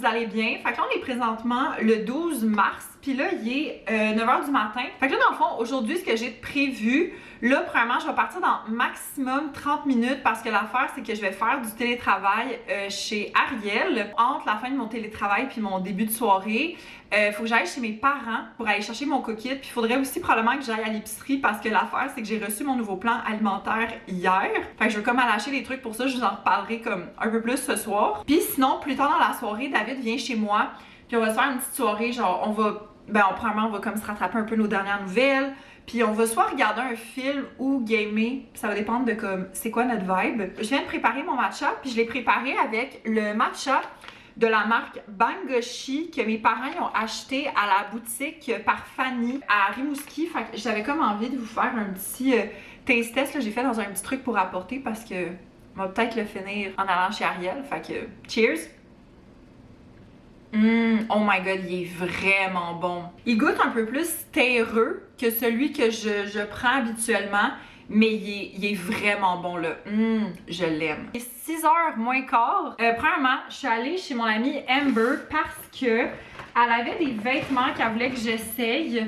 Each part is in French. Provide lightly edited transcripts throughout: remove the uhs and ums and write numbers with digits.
vous allez bien. Fait que là, on est présentement le 12 mars, puis là, il est 9h du matin. Fait que là, dans le fond, aujourd'hui, ce que j'ai prévu, là, premièrement, je vais partir dans maximum 30 minutes parce que l'affaire, c'est que je vais faire du télétravail chez Ariel. Entre la fin de mon télétravail puis mon début de soirée, faut que j'aille chez mes parents pour aller chercher mon cookit. Puis il faudrait aussi probablement que j'aille à l'épicerie parce que l'affaire, c'est que j'ai reçu mon nouveau plan alimentaire hier. Fait que je veux comme aller acheter des trucs pour ça. Je vous en reparlerai comme un peu plus ce soir. Puis sinon, plus tard dans la soirée, David vient chez moi. Puis on va se faire une petite soirée, genre premièrement, on va comme se rattraper un peu nos dernières nouvelles. Puis on va soit regarder un film ou gamer, ça va dépendre de comme c'est quoi notre vibe. Je viens de préparer mon matcha, puis je l'ai préparé avec le matcha de la marque Bangoshi que mes parents ont acheté à la boutique par Fanny à Rimouski. Fait que j'avais comme envie de vous faire un petit taste test. J'ai fait dans un petit truc pour apporter parce que on va peut-être le finir en allant chez Ariel. Fait que cheers! Oh my god, il est vraiment bon. Il goûte un peu plus terreux que celui que je prends habituellement, mais il est vraiment bon là. Je l'aime. Il est 6h moins quart. Premièrement, je suis allée chez mon amie Amber parce que elle avait des vêtements qu'elle voulait que j'essaye.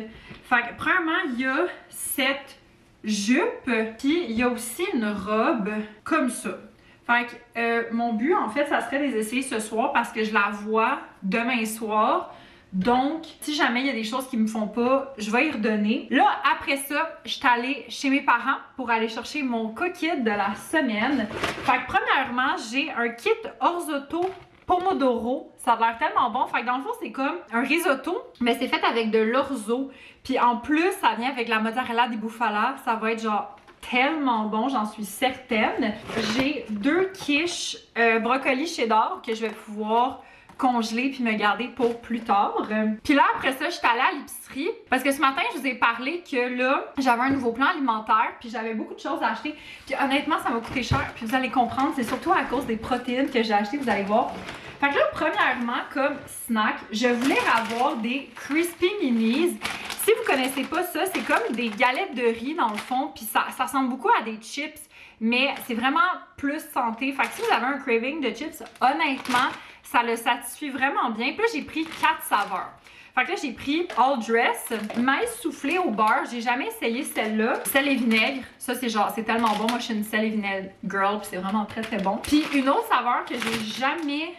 Fait que premièrement, il y a cette jupe, puis il y a aussi une robe comme ça. Fait que mon but, en fait, ça serait de les essayer ce soir parce que je la vois demain soir. Donc, si jamais il y a des choses qui me font pas, je vais y redonner. Là, après ça, je suis allée chez mes parents pour aller chercher mon cookit de la semaine. Fait que premièrement, j'ai un kit Orzotto Pomodoro. Ça a l'air tellement bon. Fait que dans le fond, c'est comme un risotto, mais c'est fait avec de l'orzo. Puis en plus, ça vient avec la mozzarella di bufala. Ça va être genre tellement bon, j'en suis certaine. J'ai 2 quiches brocoli cheddar que je vais pouvoir congeler puis me garder pour plus tard. Puis là, après ça, je suis allée à l'épicerie parce que ce matin, je vous ai parlé que là, j'avais un nouveau plan alimentaire puis j'avais beaucoup de choses à acheter. Puis honnêtement, ça m'a coûté cher. Puis vous allez comprendre, c'est surtout à cause des protéines que j'ai achetées, vous allez voir. Fait que là, premièrement, comme snack, je voulais avoir des Crispy Minis. Si vous connaissez pas ça, c'est comme des galettes de riz dans le fond, puis ça ressemble beaucoup à des chips, mais c'est vraiment plus santé. Fait que si vous avez un craving de chips, honnêtement, ça le satisfait vraiment bien. Puis là, j'ai pris 4 saveurs. Fait que là, j'ai pris All Dress, maïs soufflé au beurre. J'ai jamais essayé celle-là. Sel et vinaigre. Ça, c'est genre, c'est tellement bon. Moi, je suis une sel et vinaigre girl, puis c'est vraiment très, très bon. Puis une autre saveur que j'ai jamais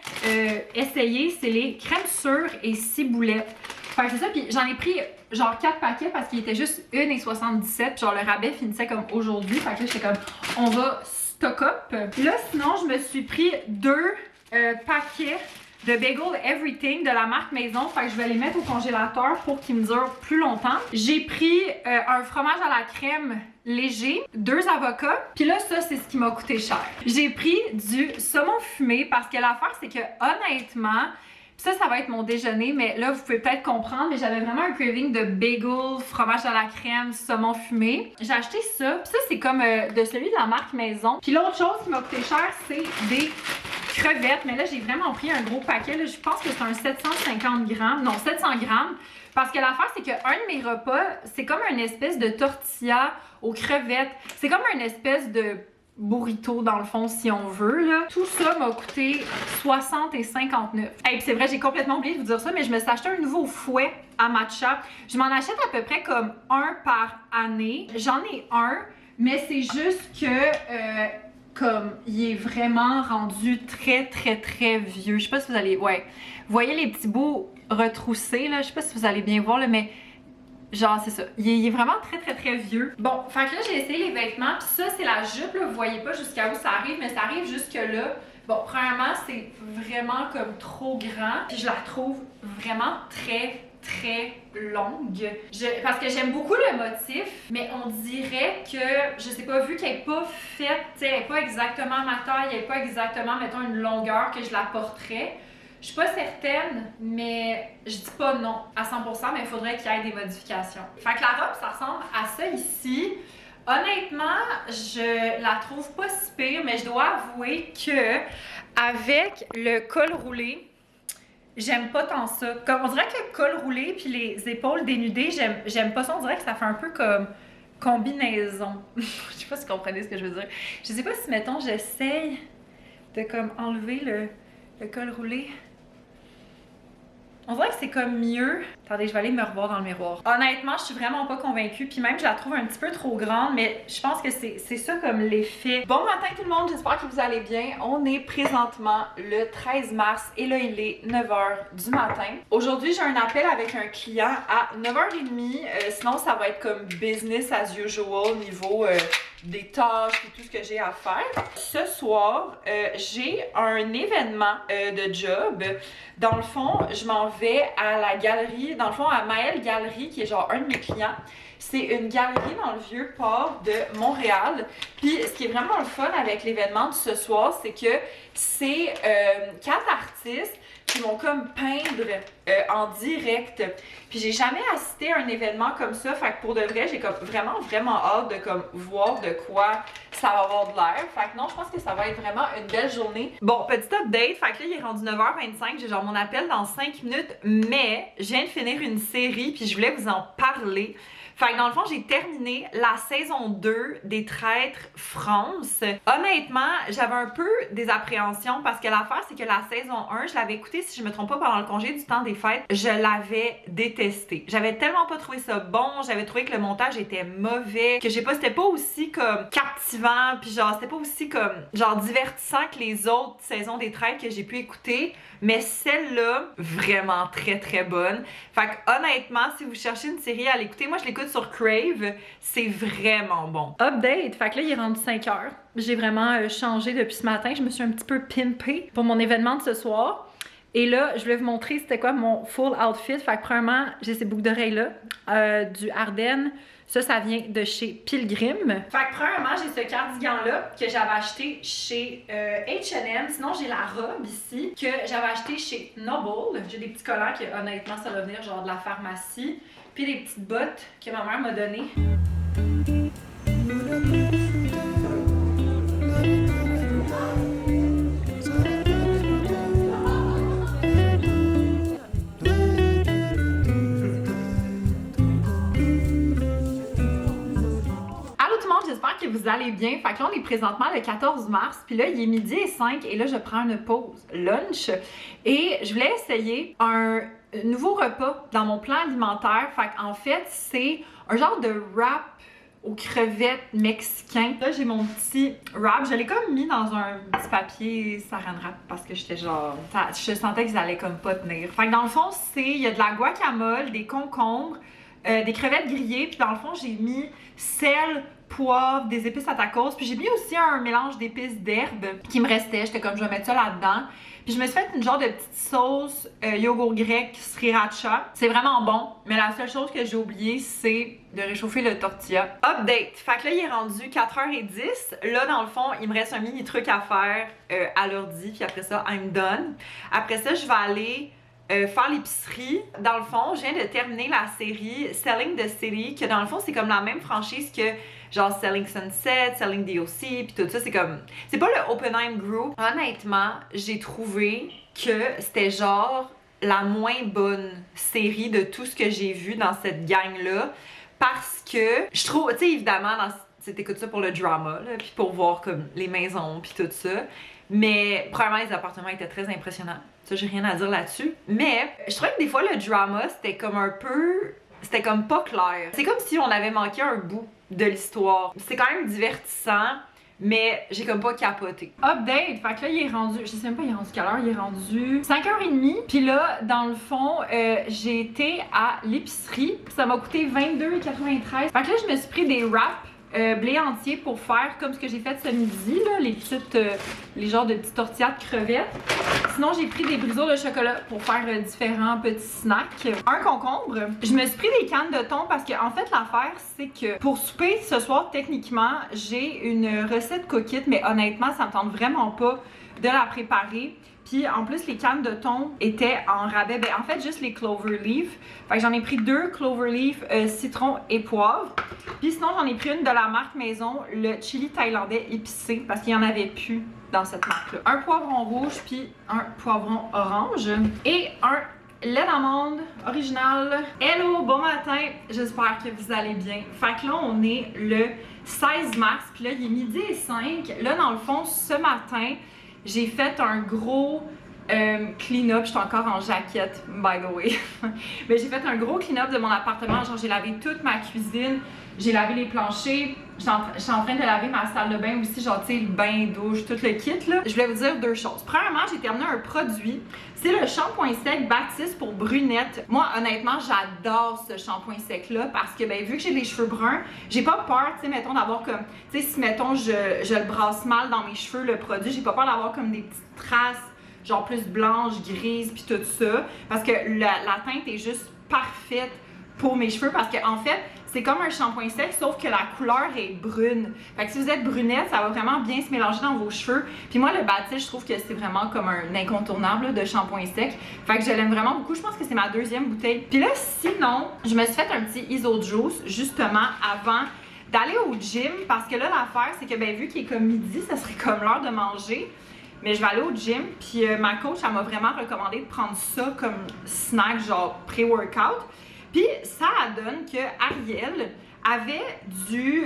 essayé, c'est les crèmes sûres et ciboulettes. Fait que c'est ça, puis j'en ai pris genre 4 paquets parce qu'il était juste 1,77. Genre, le rabais finissait comme aujourd'hui. Fait que là, j'étais comme, on va stock up. Là, sinon, je me suis pris 2 paquets de Bagel Everything de la marque Maison. Fait que je vais les mettre au congélateur pour qu'ils me durent plus longtemps. J'ai pris un fromage à la crème léger, 2 avocats. Puis là, ça, c'est ce qui m'a coûté cher. J'ai pris du saumon fumé parce que l'affaire, c'est que honnêtement, ça va être mon déjeuner, mais là, vous pouvez peut-être comprendre, mais j'avais vraiment un craving de bagel, fromage à la crème, saumon fumé. J'ai acheté ça, puis ça, c'est comme de celui de la marque Maison. Puis l'autre chose qui m'a coûté cher, c'est des crevettes, mais là, j'ai vraiment pris un gros paquet. Là, je pense que c'est un 750 grammes, non, 700 grammes. Parce que l'affaire, c'est qu'un de mes repas, c'est comme une espèce de tortilla aux crevettes. C'est comme une espèce de burrito dans le fond si on veut là. Tout ça m'a coûté 60 et 59. Hey, c'est vrai, j'ai complètement oublié de vous dire ça, mais je me suis acheté un nouveau fouet à matcha. Je m'en achète à peu près comme un par année. J'en ai un, mais c'est juste que comme il est vraiment rendu très très très vieux. Je sais pas si vous allez, ouais, vous voyez les petits bouts retroussés là. Je sais pas si vous allez bien voir là, mais genre, c'est ça. Il est vraiment très, très, très vieux. Bon, fait que là, j'ai essayé les vêtements. Puis ça, c'est la jupe, là. Vous voyez pas jusqu'à où ça arrive, mais ça arrive jusque là. Bon, premièrement, c'est vraiment comme trop grand. Puis je la trouve vraiment très, très longue. Parce que j'aime beaucoup le motif, mais on dirait que, je sais pas, vu qu'elle est pas faite, tu sais, elle est pas exactement ma taille, elle est pas exactement, mettons, une longueur que je la porterais. Je suis pas certaine, mais je dis pas non à 100%, mais il faudrait qu'il y ait des modifications. Fait que la robe, ça ressemble à ça ici. Honnêtement, je la trouve pas si pire, mais je dois avouer que avec le col roulé, j'aime pas tant ça. Comme on dirait que le col roulé puis les épaules dénudées, j'aime pas ça. On dirait que ça fait un peu comme combinaison. Je sais pas si vous comprenez ce que je veux dire. Je sais pas si, mettons, j'essaye de comme enlever le col roulé. On dirait que c'est comme mieux. Attendez, je vais aller me revoir dans le miroir. Honnêtement, je suis vraiment pas convaincue. Puis même, je la trouve un petit peu trop grande, mais je pense que c'est ça comme l'effet. Bon matin tout le monde, j'espère que vous allez bien. On est présentement le 13 mars et là, il est 9h du matin. Aujourd'hui, j'ai un appel avec un client à 9h30. Sinon, ça va être comme business as usual niveau des tâches et tout ce que j'ai à faire. Ce soir, j'ai un événement de job. Dans le fond, je m'en vais à la galerie, dans le fond, à Maëlle Galerie, qui est genre un de mes clients. C'est une galerie dans le Vieux-Port de Montréal. Puis, ce qui est vraiment le fun avec l'événement de ce soir, c'est que c'est 4 artistes qui vont comme peindre en direct. Puis j'ai jamais assisté à un événement comme ça, fait que pour de vrai, j'ai comme vraiment hâte de comme voir de quoi ça va avoir de l'air. Fait que non, je pense que ça va être vraiment une belle journée. Bon, petit update, fait que là, il est rendu 9h25, j'ai genre mon appel dans 5 minutes, mais je viens de finir une série, puis je voulais vous en parler. Fait que dans le fond, j'ai terminé la saison 2 des Traîtres France. Honnêtement, j'avais un peu des appréhensions parce que l'affaire, c'est que la saison 1, je l'avais écoutée, si je me trompe pas, pendant le congé du temps des fêtes, je l'avais détesté. J'avais tellement pas trouvé ça bon, j'avais trouvé que le montage était mauvais, que c'était pas aussi comme captivant, puis genre, c'était pas aussi comme genre divertissant que les autres saisons des Traîtres que j'ai pu écouter. Mais celle-là, vraiment très bonne. Fait que honnêtement, si vous cherchez une série à l'écouter, moi je l'écoute sur Crave, c'est vraiment bon. Update, fait que là il est rendu 5h. J'ai vraiment changé depuis ce matin, je me suis un petit peu pimpée pour mon événement de ce soir. Et là, je voulais vous montrer c'était quoi mon full outfit. Fait que premièrement, j'ai ces boucles d'oreilles-là, du Ardennes. Ça vient de chez Pilgrim. Fait que premièrement, j'ai ce cardigan-là que j'avais acheté chez H&M. Sinon, j'ai la robe ici que j'avais acheté chez Noble. J'ai des petits collants que, honnêtement, ça va venir genre de la pharmacie. Puis des petites bottes que ma mère m'a données. J'espère que vous allez bien. Fait que là, on est présentement le 14 mars, puis là, il est 12h05 et là, je prends une pause lunch et je voulais essayer un nouveau repas dans mon plan alimentaire. Fait qu'en fait, c'est un genre de wrap aux crevettes mexicain. Là, j'ai mon petit wrap. Je l'ai comme mis dans un petit papier saran wrap parce que j'étais genre... je sentais qu'ils allaient comme pas tenir. Fait que dans le fond, il y a de la guacamole, des concombres, des crevettes grillées, puis dans le fond, j'ai mis sel, poivre, des épices à tacos, puis j'ai mis aussi un mélange d'épices d'herbes qui me restait. J'étais comme, je vais mettre ça là-dedans. Puis je me suis fait une genre de petite sauce yogourt grec sriracha. C'est vraiment bon, mais la seule chose que j'ai oublié, c'est de réchauffer le tortilla. Update! Fait que là, il est rendu 4h10. Là, dans le fond, il me reste un mini truc à faire à l'ordi, puis après ça, I'm done. Après ça, je vais aller faire l'épicerie. Dans le fond, je viens de terminer la série Selling the City, que dans le fond, c'est comme la même franchise que genre Selling Sunset, Selling DOC, puis tout ça, c'est comme... C'est pas le Oppenheim Group. Honnêtement, j'ai trouvé que c'était genre la moins bonne série de tout ce que j'ai vu dans cette gang-là, parce que je trouve, tu sais, évidemment, t'écoutes ça pour le drama, là, puis pour voir comme les maisons, puis tout ça, mais premièrement, les appartements étaient très impressionnants. Ça, j'ai rien à dire là-dessus. Mais je trouvais que des fois, le drama, c'était comme un peu... C'était comme pas clair. C'est comme si on avait manqué un bout de l'histoire. C'est quand même divertissant, mais j'ai comme pas capoté. Update! Fait que là, il est rendu... Je sais même pas, il est rendu quelle heure? Il est rendu 5h30. Puis là, dans le fond, j'ai été à l'épicerie. Ça m'a coûté 22,93. Fait que là, je me suis pris des wraps blé entier pour faire comme ce que j'ai fait ce midi, là, les genres de petites tortillas de crevettes. Sinon, j'ai pris des brisures de chocolat pour faire différents petits snacks. Un concombre. Je me suis pris des cannes de thon parce que, en fait, l'affaire, c'est que pour souper ce soir, techniquement, j'ai une recette cookite, mais honnêtement, ça me tente vraiment pas de la préparer. Puis en plus, les cannes de thon étaient en rabais. Ben, en fait, juste les Cloverleaf. Fait que j'en ai pris 2 Cloverleaf, citron et poivre. Puis sinon, j'en ai pris une de la marque maison, le chili thaïlandais épicé, parce qu'il n'y en avait plus dans cette marque-là. Un poivron rouge, puis un poivron orange. Et un lait d'amande original. Hello, bon matin! J'espère que vous allez bien. Fait que là, on est le 16 mars, puis là, il est 12h05. Là, dans le fond, ce matin, j'ai fait un gros clean-up, je suis encore en jaquette, by the way. Mais j'ai fait un gros clean-up de mon appartement, genre j'ai lavé toute ma cuisine, j'ai lavé les planchers, je suis en train de laver ma salle de bain aussi, genre tu sais, le bain, douche, tout le kit là. Je voulais vous dire deux choses. Premièrement, j'ai terminé un produit, c'est le shampoing sec Baptiste pour brunette. Moi, honnêtement, j'adore ce shampoing sec-là parce que, ben, vu que j'ai des cheveux bruns, j'ai pas peur, tu sais, mettons, d'avoir comme, tu sais, si, mettons, je le brasse mal dans mes cheveux, le produit, j'ai pas peur d'avoir comme des petites traces, genre plus blanches, grises, puis tout ça, parce que la teinte est juste parfaite pour mes cheveux, parce qu'en fait, c'est comme un shampoing sec, sauf que la couleur est brune. Fait que si vous êtes brunette, ça va vraiment bien se mélanger dans vos cheveux. Puis moi, le Baptiste, je trouve que c'est vraiment comme un incontournable là, de shampoing sec. Fait que je l'aime vraiment beaucoup. Je pense que c'est ma deuxième bouteille. Puis là, sinon, je me suis fait un petit Iso Juice, justement, avant d'aller au gym. Parce que là, l'affaire, c'est que, ben, vu qu'il est comme midi, ça serait comme l'heure de manger. Mais je vais aller au gym, puis ma coach, elle m'a vraiment recommandé de prendre ça comme snack, genre pré-workout. Puis ça donne que Ariel avait du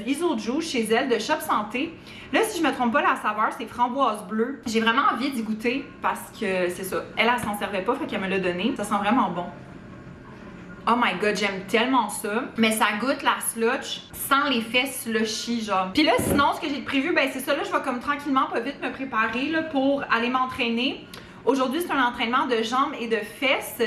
Iso Juice chez elle de Shop Santé. Là, si je me trompe pas, la saveur, c'est framboise bleue. J'ai vraiment envie d'y goûter parce que c'est ça. Elle s'en servait pas, fait qu'elle me l'a donné. Ça sent vraiment bon. Oh my god, j'aime tellement ça. Mais ça goûte la slotch sans l'effet slushy, genre. Puis là, sinon, ce que j'ai prévu, ben c'est ça. Là, je vais comme tranquillement, pas vite me préparer là, pour aller m'entraîner. Aujourd'hui, c'est un entraînement de jambes et de fesses.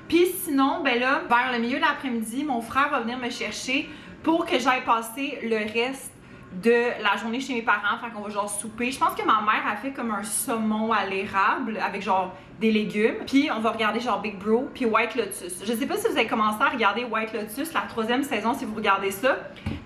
Puis sinon, ben là, vers le milieu de l'après-midi, mon frère va venir me chercher pour que j'aille passer le reste de la journée chez mes parents. Fait qu'on va genre souper. Je pense que ma mère a fait comme un saumon à l'érable avec genre des légumes. Puis on va regarder genre Big Bro puis White Lotus. Je sais pas si vous avez commencé à regarder White Lotus, la 3e saison, si vous regardez ça.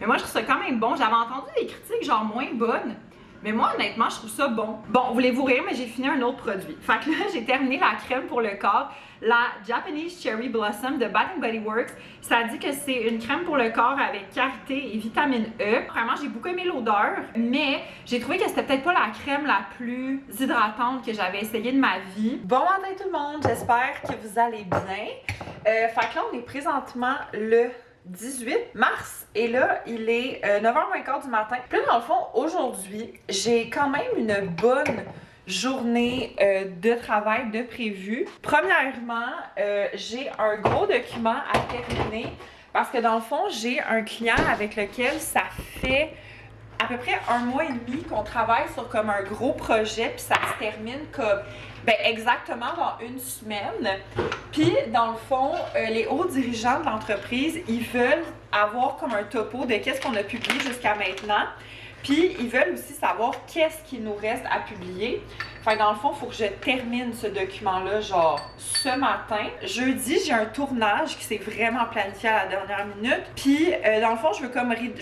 Mais moi, je trouve ça quand même bon. J'avais entendu des critiques genre moins bonnes. Mais moi, honnêtement, je trouve ça bon. Bon, voulez-vous rire, mais j'ai fini un autre produit. Fait que là, j'ai terminé la crème pour le corps, la Japanese Cherry Blossom de Bath & Body Works. Ça dit que c'est une crème pour le corps avec karité et vitamine E. Vraiment, j'ai beaucoup aimé l'odeur, mais j'ai trouvé que c'était peut-être pas la crème la plus hydratante que j'avais essayée de ma vie. Bon matin tout le monde, j'espère que vous allez bien. Fait que là, on est présentement le 18 mars et là il est 9h15 du matin. Puis là dans le fond aujourd'hui j'ai quand même une bonne journée de travail de prévu. Premièrement j'ai un gros document à terminer parce que dans le fond j'ai un client avec lequel ça fait à peu près 1 mois et demi qu'on travaille sur comme un gros projet puis ça se termine comme ben exactement dans 1 semaine. Puis dans le fond, les hauts dirigeants de l'entreprise, ils veulent avoir comme un topo de qu'est-ce qu'on a publié jusqu'à maintenant. Puis ils veulent aussi savoir qu'est-ce qu'il nous reste à publier. Fait que dans le fond, il faut que je termine ce document-là, genre ce matin. Jeudi, j'ai un tournage qui s'est vraiment planifié à la dernière minute. Puis dans le fond, je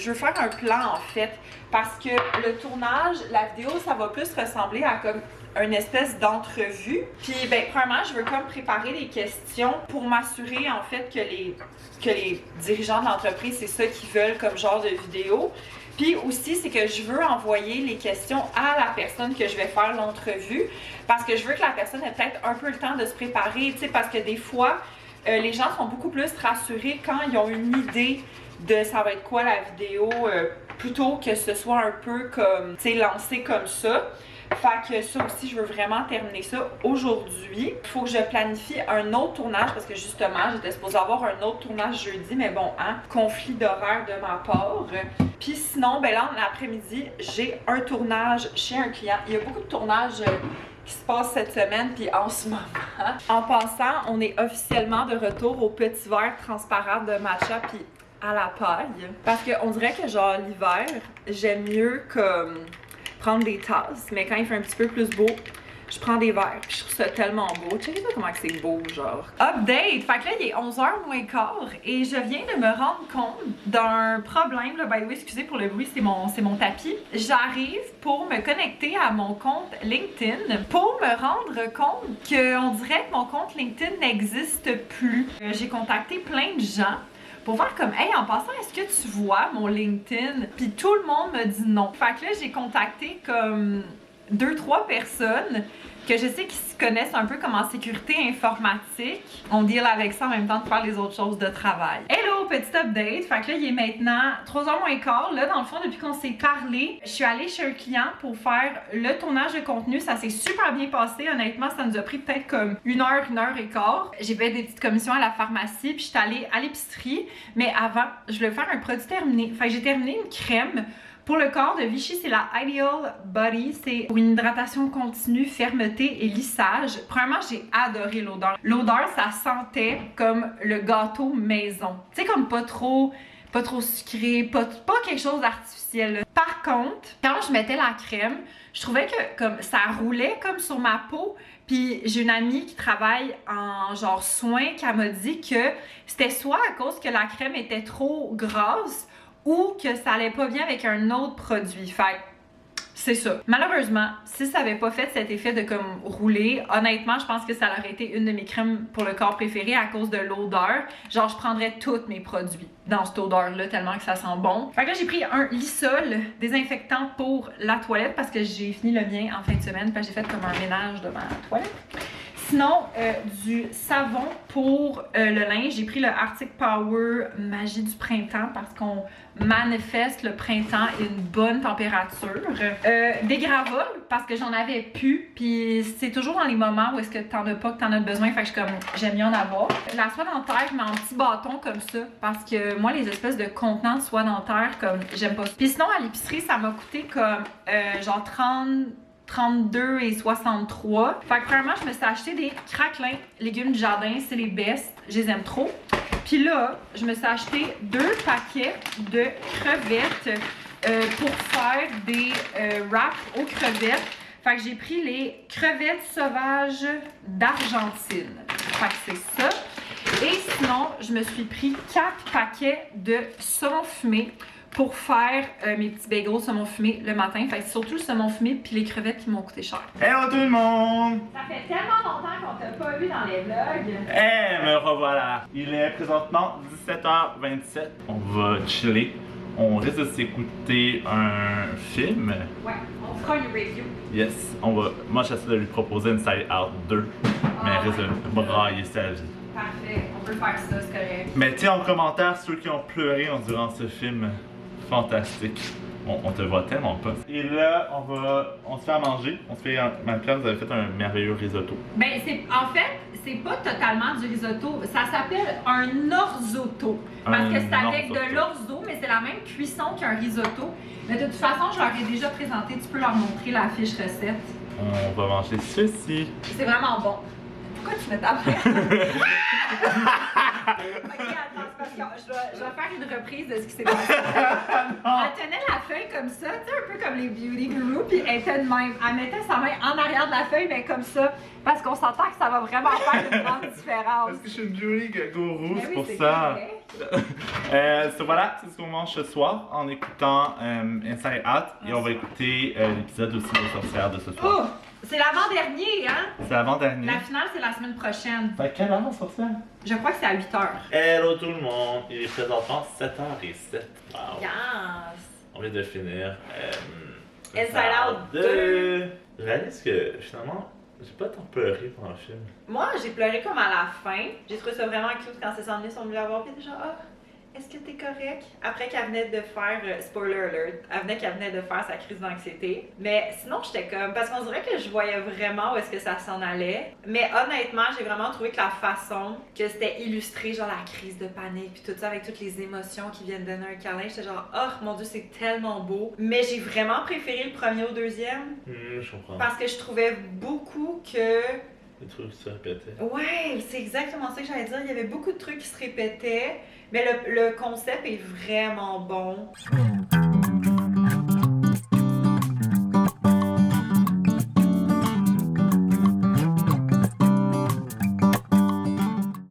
veux faire un plan en fait. Parce que le tournage, la vidéo, ça va plus ressembler à comme une espèce d'entrevue. Puis, ben, premièrement, je veux comme préparer des questions pour m'assurer, en fait, que les dirigeants de l'entreprise, c'est ça qu'ils veulent comme genre de vidéo. Puis aussi, c'est que je veux envoyer les questions à la personne que je vais faire l'entrevue parce que je veux que la personne ait peut-être un peu le temps de se préparer, tu sais, parce que des fois, les gens sont beaucoup plus rassurés quand ils ont une idée de ça va être quoi la vidéo, plutôt que ce soit un peu comme, tu sais, lancé comme ça. Fait que ça aussi, je veux vraiment terminer ça aujourd'hui. Il faut que je planifie un autre tournage parce que justement, j'étais supposée avoir un autre tournage jeudi, mais bon, hein, conflit d'horaire de ma part. Puis sinon, ben là, en après-midi, j'ai un tournage chez un client. Il y a beaucoup de tournages qui se passent cette semaine puis en ce moment. En passant, on est officiellement de retour au petit verre transparent de matcha puis à la paille. Parce qu'on dirait que genre l'hiver, j'aime mieux comme prendre des tasses, mais quand il fait un petit peu plus beau, je prends des verres, puis je trouve ça tellement beau. Checkez ça comment c'est beau, genre. Update! Fait que là, il est 11h moins quart, et je viens de me rendre compte d'un problème, là. By the way, excusez pour le bruit, c'est mon tapis. J'arrive pour me connecter à mon compte LinkedIn, pour me rendre compte qu'on dirait que mon compte LinkedIn n'existe plus. J'ai contacté plein de gens pour voir comme, hey, en passant, est-ce que tu vois mon LinkedIn? Puis tout le monde me dit non. Fait que là, j'ai contacté comme 2-3 personnes. que je sais qu'ils se connaissent un peu comme en sécurité informatique. On deal avec ça en même temps de faire les autres choses de travail. Hello, petit update. Fait que là, il est maintenant 3h moins quart. Là, dans le fond, depuis qu'on s'est parlé, je suis allée chez un client pour faire le tournage de contenu. Ça s'est super bien passé. Honnêtement, ça nous a pris peut-être comme 1 heure et quart. J'ai fait des petites commissions à la pharmacie, puis j'étais allée à l'épicerie. Mais avant, je voulais faire un produit terminé. Fait que j'ai terminé une crème pour le corps de Vichy, c'est la Ideal Body. C'est pour une hydratation continue, fermeté et lissage. Premièrement, j'ai adoré l'odeur. L'odeur, ça sentait comme le gâteau maison. Tu sais, comme pas trop sucré, pas quelque chose d'artificiel, là. Par contre, quand je mettais la crème, je trouvais que comme ça roulait comme sur ma peau. Puis j'ai une amie qui travaille en genre soins qui m'a dit que c'était soit à cause que la crème était trop grasse ou que ça allait pas bien avec un autre produit. Fait c'est ça. Malheureusement, si ça avait pas fait cet effet de comme rouler, honnêtement, je pense que ça aurait été une de mes crèmes pour le corps préférées à cause de l'odeur. Genre, je prendrais tous mes produits dans cette odeur-là tellement que ça sent bon. Fait que là, j'ai pris un Lysol désinfectant pour la toilette parce que j'ai fini le mien en fin de semaine. Fait que j'ai fait comme un ménage de ma toilette. Sinon, du savon pour le linge, j'ai pris le Arctic Power Magie du printemps parce qu'on manifeste le printemps et une bonne température. Des gravoles parce que j'en avais plus, puis c'est toujours dans les moments où est-ce que t'en as pas, que t'en as besoin, fait que j'aime bien en avoir. La soie dentaire, mais en petit bâton comme ça parce que moi, les espèces de contenants de soie dentaire, comme j'aime pas ça. Puis sinon, à l'épicerie, ça m'a coûté comme genre 32 et 63. Fait que premièrement, je me suis acheté des craquelins légumes du jardin, c'est les best, je les aime trop. Puis là, je me suis acheté 2 paquets de crevettes pour faire des wraps aux crevettes. Fait que j'ai pris les crevettes sauvages d'Argentine. Fait que c'est ça. Et sinon, je me suis pris 4 paquets de saumon fumé pour faire mes petits bagels saumon fumé le matin. Fait que c'est surtout le saumon fumé puis les crevettes qui m'ont coûté cher. Hello tout le monde! Ça fait tellement longtemps qu'on t'a pas vu dans les vlogs. Me revoilà! Il est présentement 17h27. On va chiller. On risque de s'écouter un film. Ouais, on fera une review. Yes, on va. Moi j'essaie de lui proposer Inside Out 2. Mais elle risque de brailler sa vie. Parfait, on peut faire ça, c'est correct. Mettez en commentaire ceux qui ont pleuré en durant ce film fantastique. On te voit tellement pas. Et là, on se fait à manger. On se fait, Marie-Claire, vous avez fait un merveilleux risotto. Ben, en fait, c'est pas totalement du risotto. Ça s'appelle un orzotto. Parce que c'est avec de l'orzo, mais c'est la même cuisson qu'un risotto. Mais de toute façon, je leur ai déjà présenté. Tu peux leur montrer la fiche recette. On va manger ceci. C'est vraiment bon. Pourquoi tu mets ta main? Ok, attends, c'est parce que je vais faire une reprise de ce qui s'est passé. Elle tenait la feuille comme ça, tu sais, un peu comme les beauty gurus, puis elle était de même. Elle mettait sa main en arrière de la feuille, mais comme ça, parce qu'on s'entend que ça va vraiment faire une grande différence. Parce que je suis une beauty guru, Mais c'est oui, pour c'est ça. correct. Voilà, c'est ce qu'on mange ce soir en écoutant Inside Out. Et on va écouter l'épisode aussi des sorcières de ce soir. Oh! C'est l'avant-dernier, hein? C'est l'avant-dernier. La finale, c'est la semaine prochaine. Fait quelle heure sorcière? Je crois que c'est à 8h. Hello tout le monde, il est présentement 7h07. Wow. Yes! On vient de finir Inside Out 2. Je réalise que finalement, j'ai pas tant pleuré pendant le film. Moi, j'ai pleuré comme à la fin. J'ai trouvé ça vraiment cute quand ces sont venus la voir, puis déjà, est-ce que t'es correct? Après qu'elle venait de faire, spoiler alert, qu'elle venait de faire sa crise d'anxiété. Mais sinon, j'étais comme, parce qu'on dirait que je voyais vraiment où est-ce que ça s'en allait. Mais honnêtement, j'ai vraiment trouvé que la façon que c'était illustré, genre la crise de panique, puis tout ça avec toutes les émotions qui viennent donner un câlin, j'étais genre, oh mon dieu, c'est tellement beau. Mais j'ai vraiment préféré le premier au deuxième. Je comprends. Parce que je trouvais beaucoup que... Les trucs se répétaient. Ouais, c'est exactement ça que j'allais dire. Il y avait beaucoup de trucs qui se répétaient, mais le concept est vraiment bon.